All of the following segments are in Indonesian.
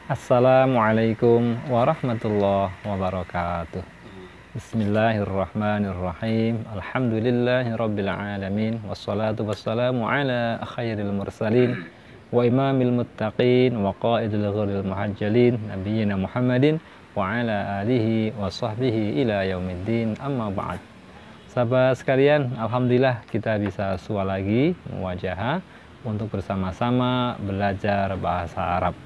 Assalamualaikum warahmatullahi wabarakatuh. Bismillahirrahmanirrahim. Alhamdulillahirabbil alamin wassalatu wassalamu ala khairil mursalin wa imamil muttaqin wa qaidil ghuril muhajjalin nabiyyina Muhammadin wa ala alihi wa sahbihi ila yaumiddin, amma ba'd. Sahabat sekalian, alhamdulillah kita bisa sua lagi muwajahah untuk bersama-sama belajar bahasa Arab,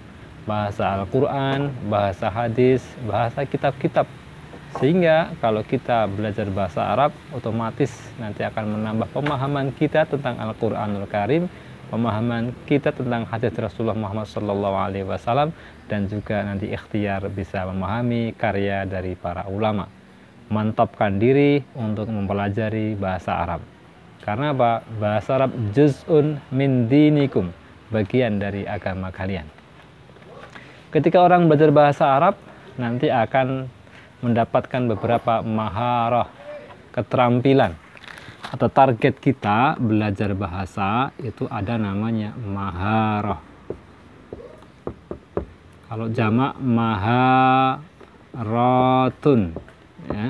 bahasa Al-Quran, bahasa hadis, bahasa kitab-kitab. Sehingga kalau kita belajar bahasa Arab, otomatis nanti akan menambah pemahaman kita tentang Al-Quranul Karim, pemahaman kita tentang hadis Rasulullah Muhammad SAW, dan juga nanti ikhtiar bisa memahami karya dari para ulama. Mantapkan diri untuk mempelajari bahasa Arab. Karena apa? Bahasa Arab juz'un min dinikum, bagian dari agama kalian. Ketika orang belajar bahasa Arab, nanti akan mendapatkan beberapa maharah, keterampilan. Atau target kita belajar bahasa itu ada namanya maharah. Kalau jamak maharatun, ya.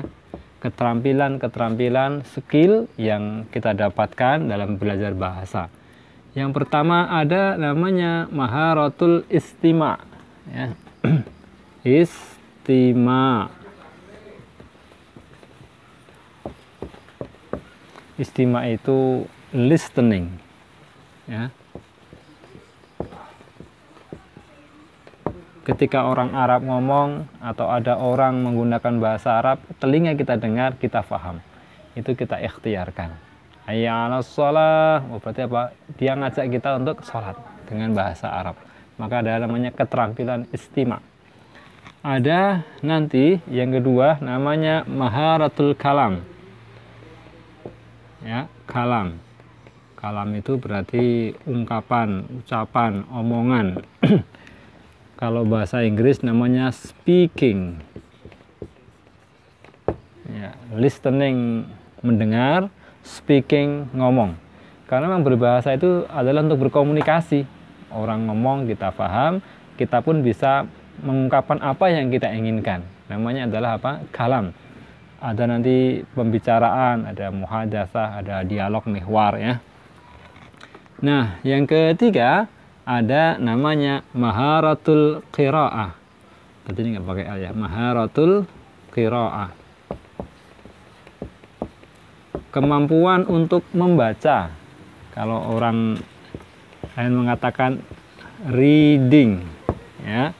Keterampilan, skill yang kita dapatkan dalam belajar bahasa. Yang pertama ada namanya maharatul istima'. Ya. Istima itu listening, ya. Ketika orang Arab ngomong atau ada orang menggunakan bahasa Arab, telinga kita dengar, kita faham, itu kita ikhtiarkan. Hayya 'alas shalah, berarti apa? Dia ngajak kita untuk sholat dengan bahasa Arab. Maka ada namanya keterampilan istima'. Ada nanti yang kedua namanya maharatul kalam. Ya, kalam. Kalam itu berarti ungkapan, ucapan, omongan. Kalau bahasa Inggris namanya speaking. Ya, listening mendengar, speaking ngomong. Karena memang berbahasa itu adalah untuk berkomunikasi. Orang ngomong kita paham, kita pun bisa mengungkapkan apa yang kita inginkan. Namanya adalah apa? Kalam. Ada nanti pembicaraan, ada muhadatsah, ada dialog mihwar, ya. Nah, yang ketiga ada namanya maharatul qiraah. Tadi ini nggak pakai al, ya. Maharatul qiraah. Kemampuan untuk membaca. Kalau orang lain mengatakan reading, ya,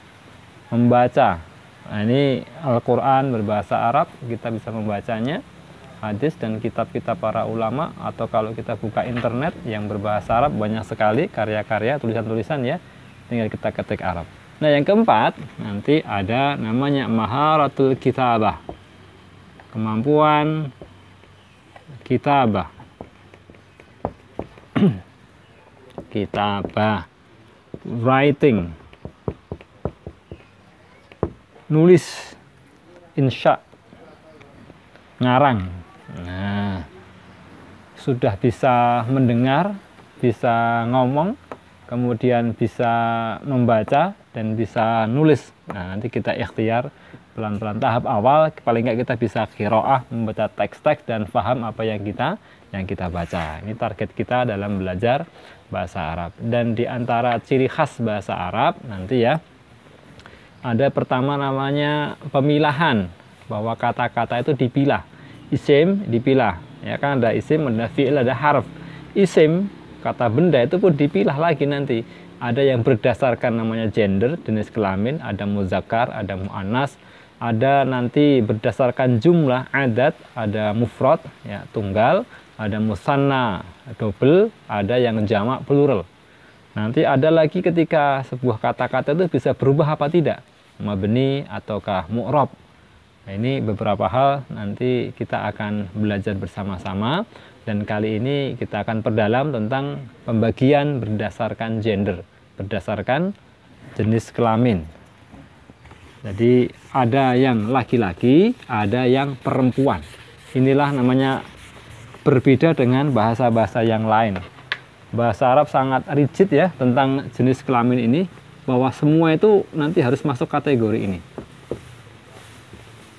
membaca. Nah, ini Al-Quran berbahasa Arab, kita bisa membacanya, hadis dan kitab-kitab para ulama, atau kalau kita buka internet yang berbahasa Arab banyak sekali karya-karya, tulisan-tulisan, ya, tinggal kita ketik Arab. Nah, yang keempat nanti ada namanya maharatul kitabah, kemampuan kitabah. Kitabah, writing, nulis, insya, ngarang. Nah, sudah bisa mendengar, bisa ngomong, kemudian bisa membaca dan bisa nulis. Nah, nanti kita ikhtiar pelan-pelan. Tahap awal paling nggak kita bisa qiraah, membaca teks-teks dan paham apa yang kita baca. Ini target kita dalam belajar bahasa Arab. Dan di antara ciri khas bahasa Arab nanti, ya, ada pertama namanya pemilahan, bahwa kata-kata itu dipilah. Isim dipilah, ya kan, ada isim, ada fi'il, ada harf. Isim, kata benda, itu pun dipilah lagi nanti. Ada yang berdasarkan namanya gender, jenis kelamin, ada muzakkar, ada muannas, ada nanti berdasarkan jumlah, adat, ada mufrad, ya, tunggal, ada musanna, double, ada yang jamak, plural. Nanti ada lagi ketika sebuah kata-kata itu bisa berubah apa tidak, mabni ataukah mu'rab. Nah, ini beberapa hal nanti kita akan belajar bersama-sama, dan kali ini kita akan perdalam tentang pembagian berdasarkan gender, berdasarkan jenis kelamin. Jadi ada yang laki-laki, ada yang perempuan. Inilah namanya berbeda dengan bahasa-bahasa yang lain. Bahasa Arab sangat rigid, ya, tentang jenis kelamin ini. bahwa semua itu nanti harus masuk kategori ini.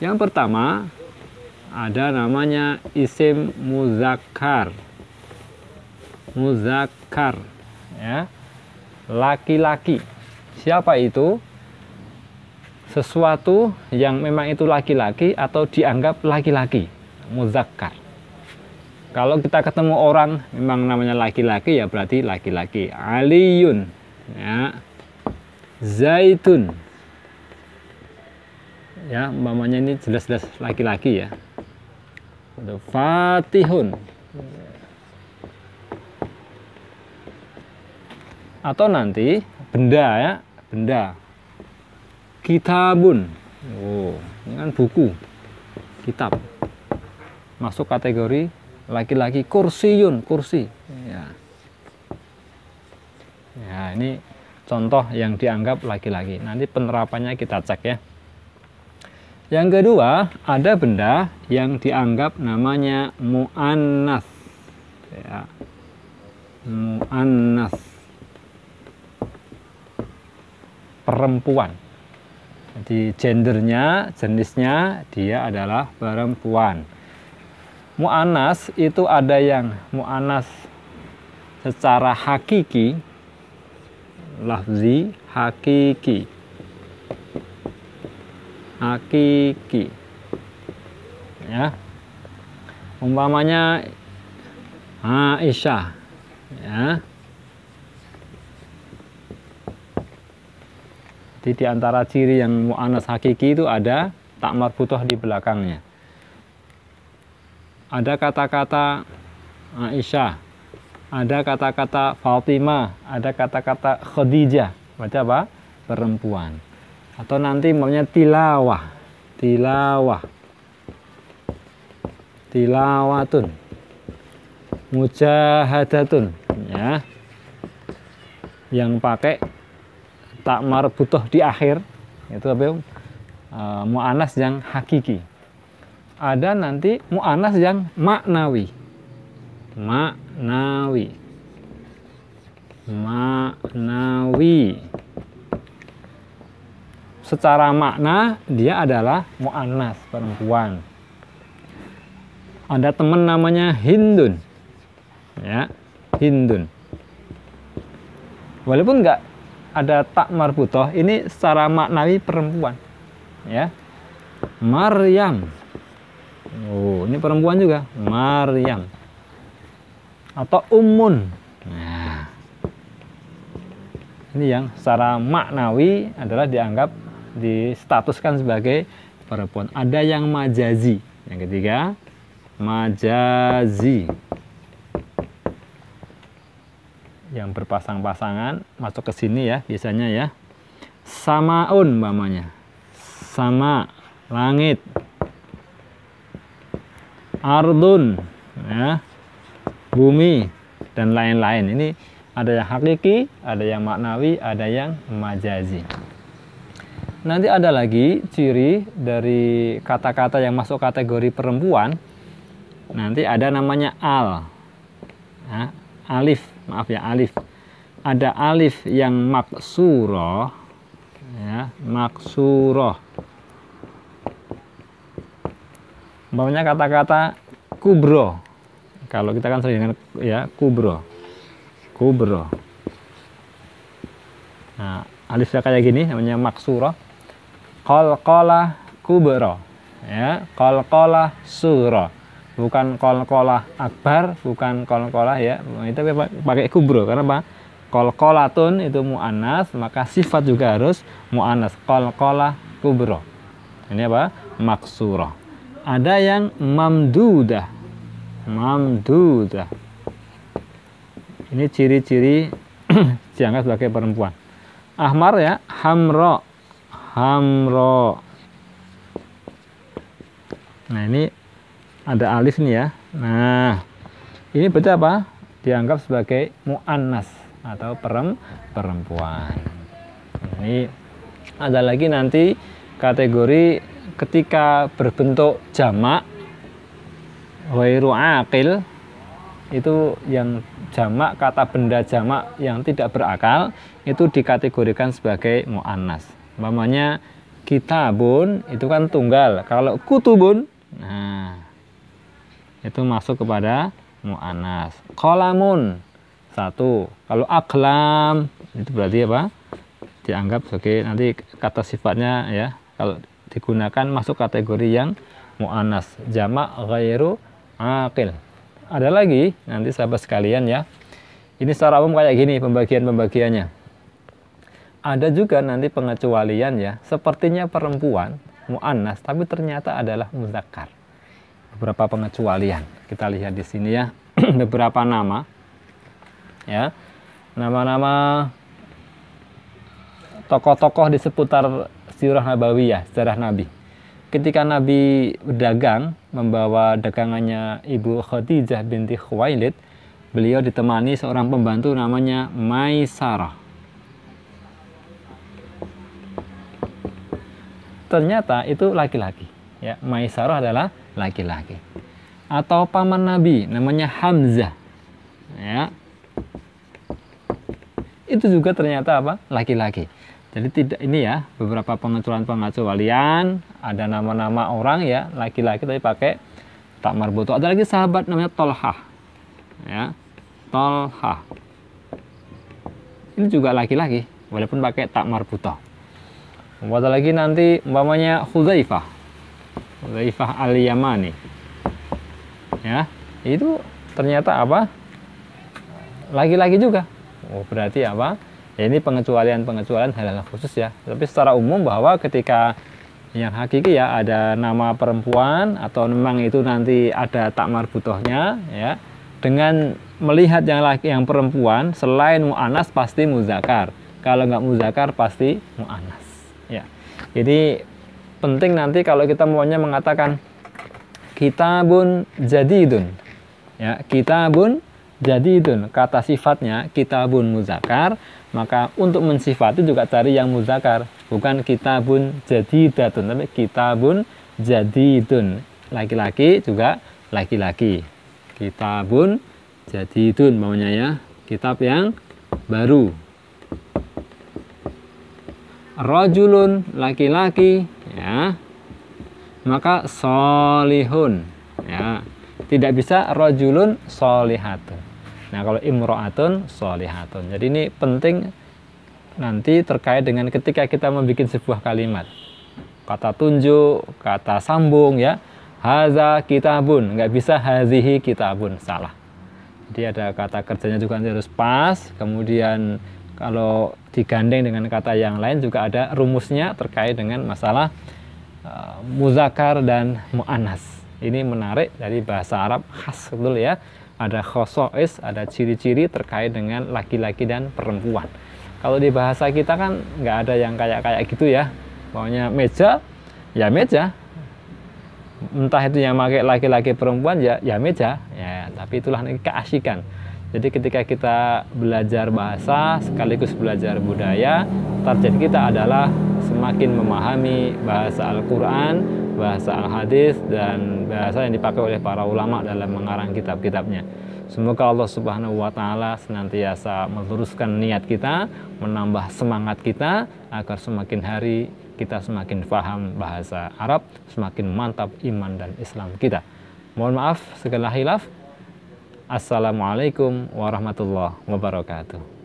Yang pertama ada namanya isim muzakkar. Muzakkar, ya, laki-laki. Siapa itu? Sesuatu yang memang itu laki-laki atau dianggap laki-laki, muzakkar. Kalau kita ketemu orang memang namanya laki-laki, ya berarti laki-laki. Aliyun, ya, Zaitun, ya, umpamanya ini jelas-jelas laki-laki, ya. Fatihun, atau nanti benda, ya, benda. Kitabun, oh, ini kan buku, kitab, masuk kategori laki-laki. Kursiyun, kursi, ya. Ya, ini contoh yang dianggap laki-laki. Nanti penerapannya kita cek, ya. Yang kedua, ada benda yang dianggap namanya mu'annas, ya. Mu'annas, perempuan. Jadi gendernya, jenisnya dia adalah perempuan. Mu'annas itu ada yang mu'annas secara hakiki, lafzi, hakiki, hakiki, ya. Umpamanya Aisyah, ya. Jadi di antara ciri yang mu'annas hakiki itu ada tak marbutoh di belakangnya. Ada kata-kata Aisyah, ada kata-kata Fatimah, ada kata-kata Khadijah, berarti apa? Perempuan. Atau nanti maunya tilawah, tilawah, tilawatun, mujahadatun, ya, yang pakai tak marbutoh di akhir, itu apa? Mu'annas yang hakiki. Ada nanti mu'annas yang maknawi, maknawi, maknawi. Secara makna dia adalah mu'annas, perempuan. Ada teman namanya Hindun, ya, Hindun. Walaupun enggak ada tak marbutoh, ini secara maknawi perempuan, ya. Maryam, oh, ini perempuan juga, Maryam. Atau Ummun, nah, ini yang secara maknawi adalah dianggap, distatuskan sebagai perempuan. Ada yang majazi, yang ketiga majazi, yang berpasang-pasangan masuk ke sini, ya, biasanya, ya. Samaun umpamanya, sama, langit. Ardun, ya, bumi, dan lain-lain. Ini ada yang hakiki, ada yang maknawi, ada yang majazi. Nanti ada lagi ciri dari kata-kata yang masuk kategori perempuan. Nanti ada namanya al, ya, alif, maaf ya, alif. Ada alif yang maksuroh, ya, maksuroh. Umpamanya kata-kata kubro. Kalau kita kan sering dengan, ya, kubro, kubro. Nah, alifnya kayak gini, namanya maksuroh. Qalqalah kubro, ya, qalqalah suro. Bukan qalqalah akbar, bukan qalqalah, ya, itu pakai kubro. Karena apa? Qalqalatun itu mu'annas, maka sifat juga harus mu'annas. Qalqalah kubro, ini apa? Maksurah. Ada yang mamdudah, mamdudah. Ini ciri-ciri dianggap sebagai perempuan. Ahmar, ya, hamro, hamro. Nah, ini ada alif nih, ya. Nah, ini berarti apa? Dianggap sebagai mu'annas atau perempuan. Ini ada lagi nanti kategori ketika berbentuk jamak, ghairu aqil, itu yang jamak, kata benda jamak yang tidak berakal, itu dikategorikan sebagai mu'annas. Umpamanya kitabun itu kan tunggal. Kalau kutubun, nah itu masuk kepada mu'annas. Qalamun satu. Kalau aklam itu berarti apa? Dianggap sebagai nanti kata sifatnya ya. Kalau digunakan masuk kategori yang mu'annas. Jamak ghairu aqil. Ada lagi nanti sahabat sekalian ya. Ini secara umum kayak gini pembagian-pembagiannya. Ada juga nanti pengecualian ya. Sepertinya perempuan mu'annas tapi ternyata adalah muzakkar. Beberapa pengecualian. Kita lihat di sini ya. Beberapa nama ya. Nama-nama tokoh-tokoh di seputar sirah nabawiyah, sejarah Nabi. Ketika Nabi berdagang, membawa dagangannya Ibu Khadijah binti Khuwailid, beliau ditemani seorang pembantu namanya Maisarah. Ternyata itu laki-laki. Ya, Maisarah adalah laki-laki. Atau paman Nabi namanya Hamzah. Ya. Itu juga ternyata apa? Laki-laki. Jadi tidak ini ya, beberapa pengecualian ada nama-nama orang ya, laki-laki tapi pakai tak marbutoh. Ada lagi sahabat namanya Tolhah. Ya. Tolhah. Ini juga laki-laki walaupun pakai tak marbutoh. Ada lagi nanti umpamanya Hudzaifah. Hudzaifah al-Yamani. Ya. Itu ternyata apa? Laki-laki juga. Oh, berarti apa? Ya, ini pengecualian hal-hal khusus ya. Tapi secara umum bahwa ketika yang hakiki ya ada nama perempuan atau memang itu nanti ada tak marbutohnya ya. Dengan melihat yang perempuan selain mu'annas pasti muzakkar. Kalau nggak muzakkar pasti mu'annas. Ya. Jadi penting nanti kalau kita maunya mengatakan kitabun jadidun. Ya, kitabun jadidun, kata sifatnya kitabun muzakkar, maka untuk mensifati juga cari yang muzakkar, bukan kitabun jadidatun, tapi kitabun jadidun, laki-laki juga laki-laki. Kitabun jadidun maunya ya, kitab yang baru. Rajulun laki-laki ya. Maka solihun ya. Tidak bisa rajulun solihatun. Nah, kalau imro'atun solihatun. Jadi ini penting nanti terkait dengan ketika kita membuat sebuah kalimat. Kata tunjuk, kata sambung ya. Haza kitabun, nggak bisa hazihi kitabun, salah. Jadi ada kata kerjanya juga nanti harus pas. Kemudian kalau digandeng dengan kata yang lain juga ada rumusnya terkait dengan masalah muzakkar dan mu'annas. Ini menarik dari bahasa Arab khas betul ya. Ada khosois, ada ciri-ciri terkait dengan laki-laki dan perempuan. Kalau di bahasa kita kan nggak ada yang kayak gitu ya. Pokoknya meja, ya meja. Entah itu yang pakai laki-laki perempuan ya meja. Ya, tapi itulah keasikan. Jadi ketika kita belajar bahasa sekaligus belajar budaya, target kita adalah semakin memahami bahasa Al-Quran, bahasa Al-Hadis, dan bahasa yang dipakai oleh para ulama dalam mengarang kitab-kitabnya. Semoga Allah Subhanahu wa Ta'ala senantiasa meluruskan niat kita, menambah semangat kita agar semakin hari kita semakin paham bahasa Arab, semakin mantap iman dan Islam kita. Mohon maaf segala khilaf. Assalamualaikum warahmatullahi wabarakatuh.